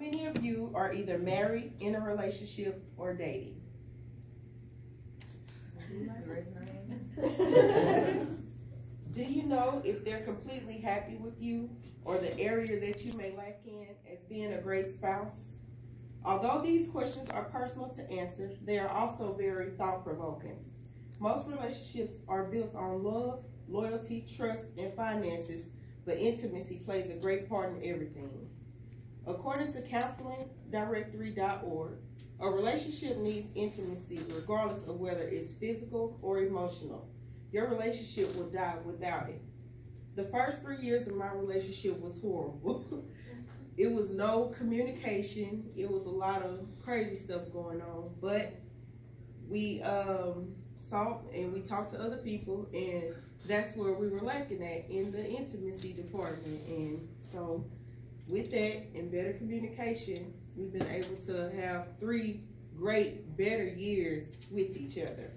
many of you are either married, in a relationship, or dating? Do you know if they're completely happy with you or the area that you may lack in as being a great spouse? Although these questions are personal to answer, they are also very thought-provoking. Most relationships are built on love, loyalty, trust, and finances, but intimacy plays a great part in everything. According to counselingdirectory.org, a relationship needs intimacy regardless of whether it's physical or emotional. Your relationship will die without it. The first 3 years of my relationship was horrible. It was no communication. It was a lot of crazy stuff going on, but we sought and we talked to other people, and that's where we were lacking at, in the intimacy department. And so with that and better communication, we've been able to have 3 great, better years with each other.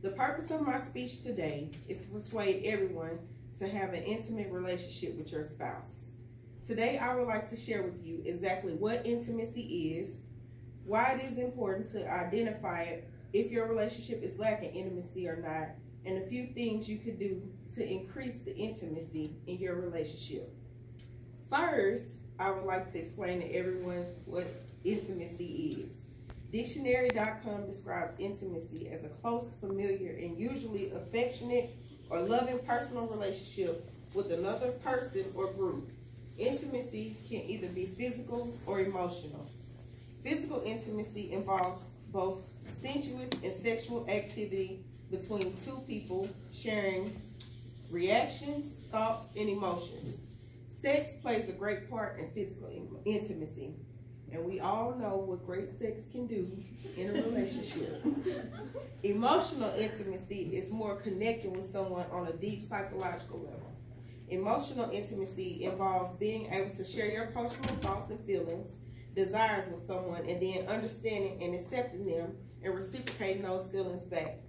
The purpose of my speech today is to persuade everyone to have an intimate relationship with your spouse. Today, I would like to share with you exactly what intimacy is, why it is important to identify it if your relationship is lacking intimacy or not, and a few things you could do to increase the intimacy in your relationship. First, I would like to explain to everyone what intimacy is. Dictionary.com describes intimacy as a close, familiar, and usually affectionate or loving personal relationship with another person or group. Intimacy can either be physical or emotional. Physical intimacy involves both sensuous and sexual activity between 2 people sharing reactions, thoughts, and emotions. Sex plays a great part in physical intimacy, and we all know what great sex can do in a relationship. Emotional intimacy is more connecting with someone on a deep psychological level. Emotional intimacy involves being able to share your personal thoughts and feelings, desires with someone, and then understanding and accepting them and reciprocating those feelings back.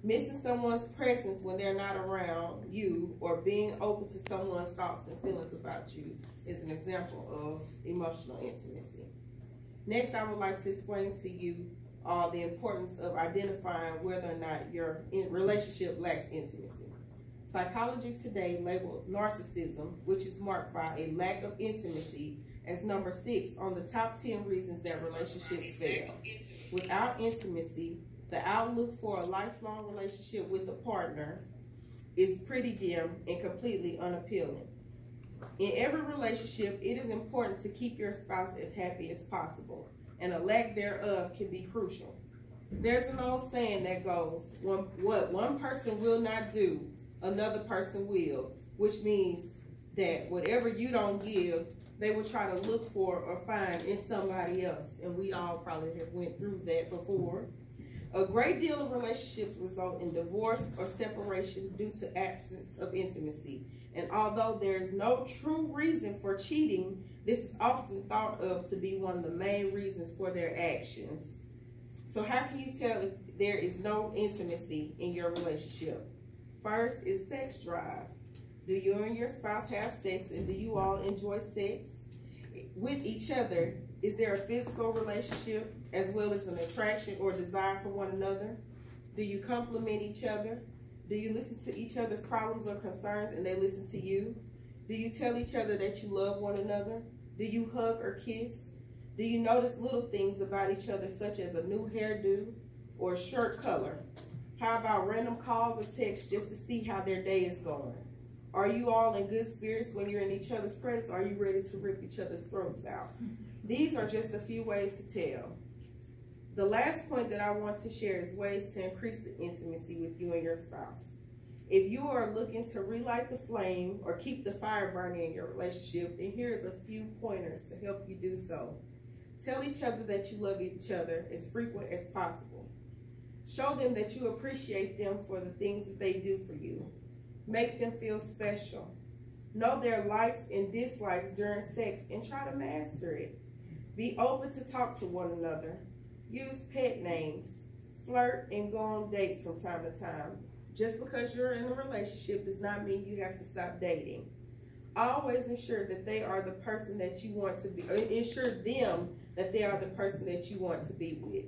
Missing someone's presence when they're not around you, or being open to someone's thoughts and feelings about you, is an example of emotional intimacy. Next, I would like to explain to you the importance of identifying whether or not your relationship lacks intimacy. Psychology Today labeled narcissism, which is marked by a lack of intimacy, as number 6 on the top 10 reasons that relationships fail. Without intimacy, the outlook for a lifelong relationship with a partner is pretty dim and completely unappealing. In every relationship, it is important to keep your spouse as happy as possible, and a lack thereof can be crucial. There's an old saying that goes, what one person will not do, another person will, which means that whatever you don't give, they will try to look for or find in somebody else. And we all probably have went through that before. A great deal of relationships result in divorce or separation due to absence of intimacy. And although there's no true reason for cheating, this is often thought of to be one of the main reasons for their actions. So how can you tell if there is no intimacy in your relationship? First is sex drive. Do you and your spouse have sex, and do you all enjoy sex with each other? Is there a physical relationship as well as an attraction or desire for one another? Do you complement each other? Do you listen to each other's problems or concerns and they listen to you? Do you tell each other that you love one another? Do you hug or kiss? Do you notice little things about each other, such as a new hairdo or shirt color? How about random calls or texts just to see how their day is going? Are you all in good spirits when you're in each other's presence? Are you ready to rip each other's throats out? These are just a few ways to tell. The last point that I want to share is ways to increase the intimacy with you and your spouse. If you are looking to relight the flame or keep the fire burning in your relationship, then here's a few pointers to help you do so. Tell each other that you love each other as frequent as possible. Show them that you appreciate them for the things that they do for you. Make them feel special. Know their likes and dislikes during sex and try to master it. Be open to talk to one another. Use pet names. Flirt and go on dates from time to time. Just because you're in a relationship does not mean you have to stop dating. Always ensure that they are the person that you want to be, or ensure them that they are the person that you want to be with.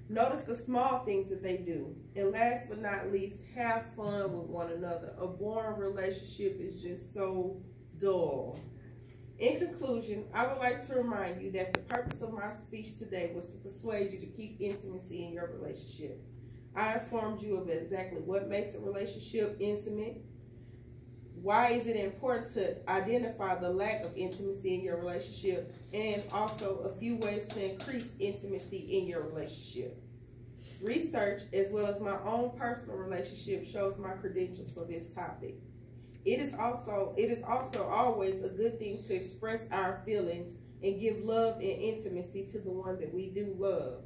Notice the small things that they do. And last but not least, have fun with one another. A boring relationship is just so dull. In conclusion, I would like to remind you that the purpose of my speech today was to persuade you to keep intimacy in your relationship. I informed you of exactly what makes a relationship intimate. Why is it important to identify the lack of intimacy in your relationship, and also a few ways to increase intimacy in your relationship. Research, as well as my own personal relationship, shows my credentials for this topic. It is also always a good thing to express our feelings and give love and intimacy to the one that we do love.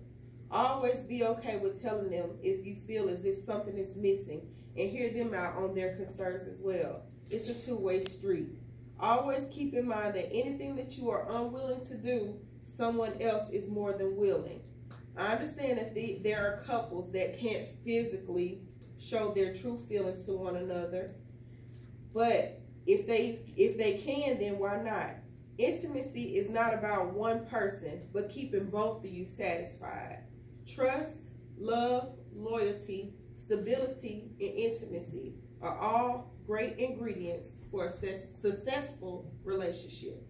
Always be okay with telling them if you feel as if something is missing, and hear them out on their concerns as well. It's a two-way street. Always keep in mind that anything that you are unwilling to do, someone else is more than willing. I understand that there are couples that can't physically show their true feelings to one another, but if they can, then why not? Intimacy is not about one person, but keeping both of you satisfied. Trust, love, loyalty, stability, and intimacy are all great ingredients for a successful relationship.